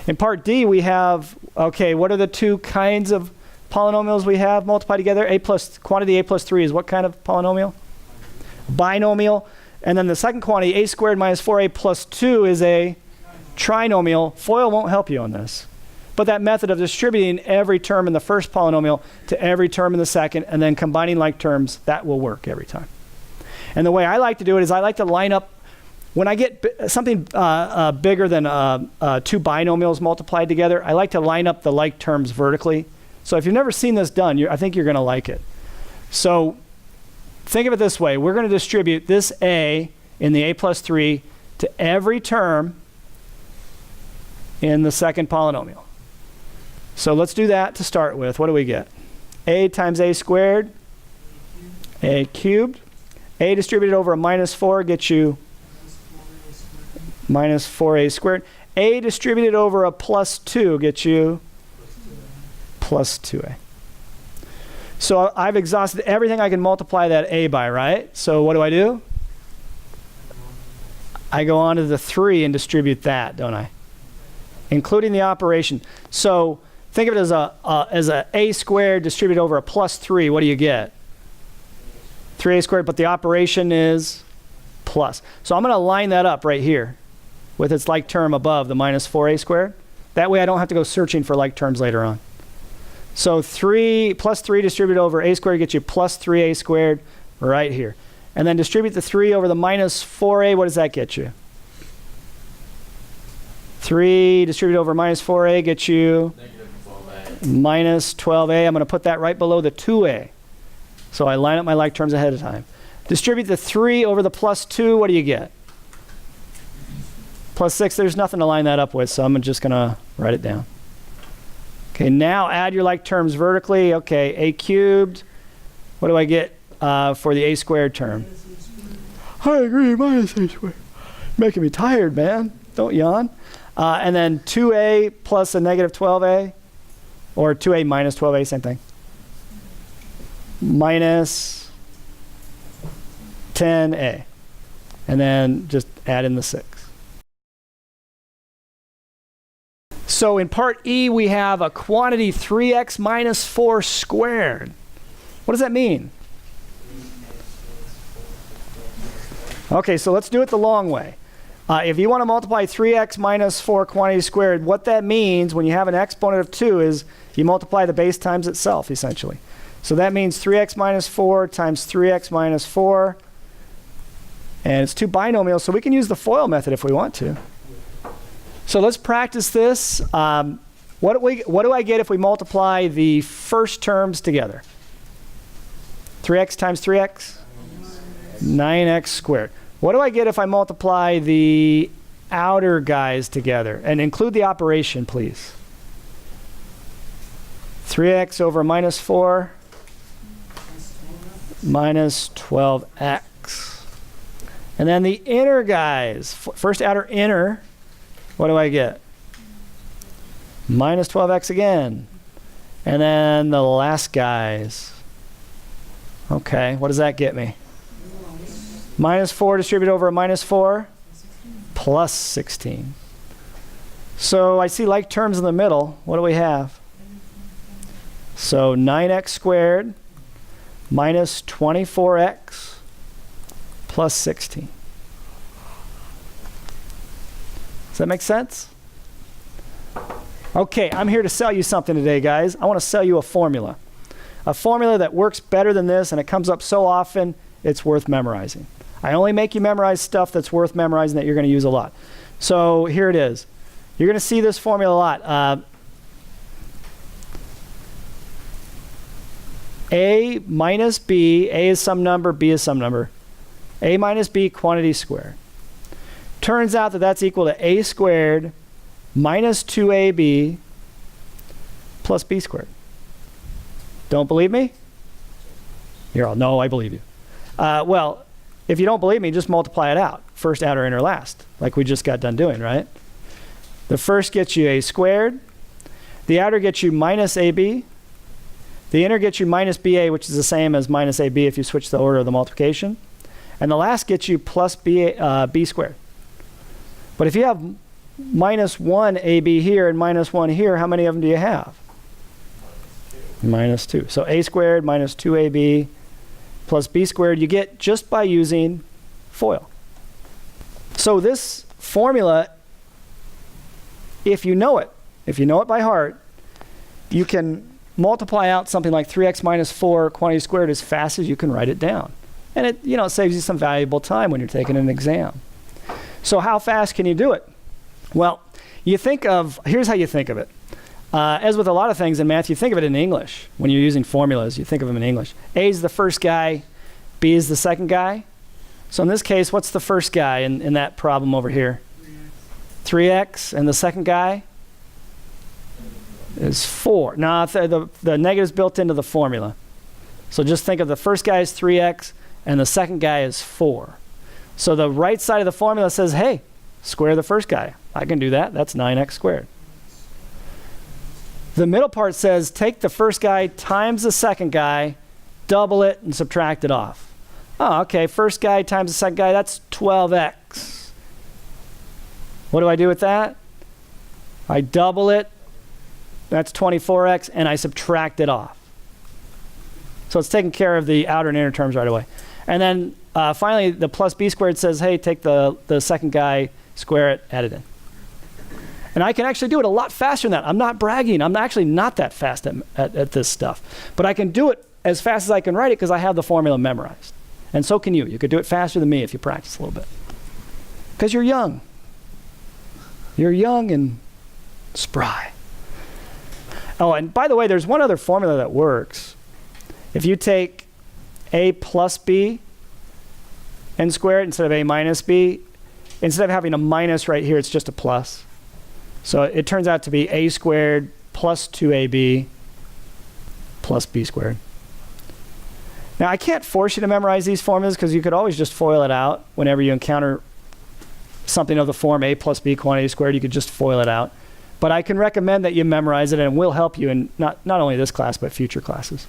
In part D, we have, okay, what are the two kinds of polynomials we have multiplied together? Quantity a plus 3 is what kind of polynomial? Binomial. And then the second quantity, a squared minus 4a plus 2, is a trinomial. FOIL won't help you on this. But that method of distributing every term in the first polynomial to every term in the second and then combining like terms, that will work every time. And the way I like to do it is I like to line up, when I get something bigger than two binomials multiplied together, I like to line up the like terms vertically. So if you've never seen this done, I think you're going to like it. So think of it this way. We're going to distribute this a in the a plus 3 to every term in the second polynomial. So let's do that to start with. What do we get? A times a squared, a cubed. A distributed over a minus 4 gets you minus 4a squared. A distributed over a plus 2 gets you plus 2a. So I've exhausted everything I can multiply that a by, right? So what do? I go on to the 3 and distribute that, don't I? Including the operation. So think of it as a squared distributed over a plus 3. What do you get? 3a squared, but the operation is plus. So I'm going to line that up right here with its like term above the minus 4a squared. That way I don't have to go searching for like terms later on. So 3 plus 3 distributed over a squared gets you plus 3a squared right here. And then distribute the 3 over the minus 4a. What does that get you? 3 distributed over minus 4a gets you minus 12a. I'm going to put that right below the 2a. So I line up my like terms ahead of time. Distribute the 3 over the plus 2. What do you get? Plus 6. There's nothing to line that up with, so I'm just going to write it down. Okay, now add your like terms vertically. Okay, a cubed. What do I get for the a squared term? I agree, minus a squared. Making me tired, man. Don't yawn. And then 2a plus a negative 12a. Or 2a minus 12a, same thing. Minus 10a. And then just add in the 6. So in part E, we have a quantity 3x minus 4 squared. What does that mean? Okay, so let's do it the long way. If you want to multiply 3x minus 4 quantity squared, what that means when you have an exponent of 2 is you multiply the base times itself, essentially. So that means 3x minus 4 times 3x minus 4. And it's two binomials, so we can use the FOIL method if we want to. So let's practice this. What do I get if we multiply the first terms together? 3x times 3x? 9x squared. What do I get if I multiply the outer guys together? And include the operation, please. 3x over minus 4 minus 12x. And then the inner guys. First outer inner. What do I get? Minus 12x again. And then the last guys. Okay, what does that get me? Minus 4 distributed over a minus 4 plus 16. So I see like terms in the middle. What do we have? So 9x squared minus 24x plus 16. Does that make sense? Okay, I'm here to sell you something today, guys. I want to sell you a formula. A formula that works better than this, and it comes up so often, it's worth memorizing. I only make you memorize stuff that's worth memorizing that you're going to use a lot. So here it is. You're going to see this formula a lot. A minus B, A is some number, B is some number. A minus B quantity squared. Turns out that that's equal to a squared minus 2ab plus b squared. Don't believe me? You're all, no, I believe you. Well, if you don't believe me, just multiply it out. First, outer, inner, last, like we just got done doing, right? The first gets you a squared. The outer gets you minus ab. The inner gets you minus ba, which is the same as minus ab if you switch the order of the multiplication. And the last gets you plus b squared. But if you have minus 1 AB here and minus 1 here, how many of them do you have? Minus 2. So a squared minus 2ab plus b squared you get just by using FOIL. So this formula, if you know it by heart, you can multiply out something like 3x minus 4 quantity squared as fast as you can write it down. And it, it saves you some valuable time when you're taking an exam. So how fast can you do it? Well, here's how you think of it. As with a lot of things in math, you think of it in English. When you're using formulas, you think of them in English. A is the first guy, B is the second guy. So in this case, what's the first guy in that problem over here? 3x, and the second guy is 4. Now, the negative's built into the formula. So just think of the first guy is 3x, and the second guy is 4. So the right side of the formula says, hey, square the first guy. I can do that. That's 9x squared. The middle part says, take the first guy times the second guy, double it, and subtract it off. Oh, okay, first guy times the second guy, that's 12x. What do I do with that? I double it, that's 24x, and I subtract it off. So it's taking care of the outer and inner terms right away. And then finally, the plus b squared says, hey, take the second guy, square it, add it in. And I can actually do it a lot faster than that. I'm not bragging. I'm actually not that fast at this stuff. But I can do it as fast as I can write it because I have the formula memorized. And so can you. You could do it faster than me if you practice a little bit. Because you're young. You're young and spry. Oh, and by the way, there's one other formula that works. If you take a plus b and square it instead of a minus b, instead of having a minus right here, it's just a plus. So it turns out to be a squared plus 2ab plus b squared. Now, I can't force you to memorize these formulas because you could always just FOIL it out whenever you encounter something of the form a plus b quantity squared. You could just FOIL it out. But I can recommend that you memorize it, and it will help you in not only this class, but future classes.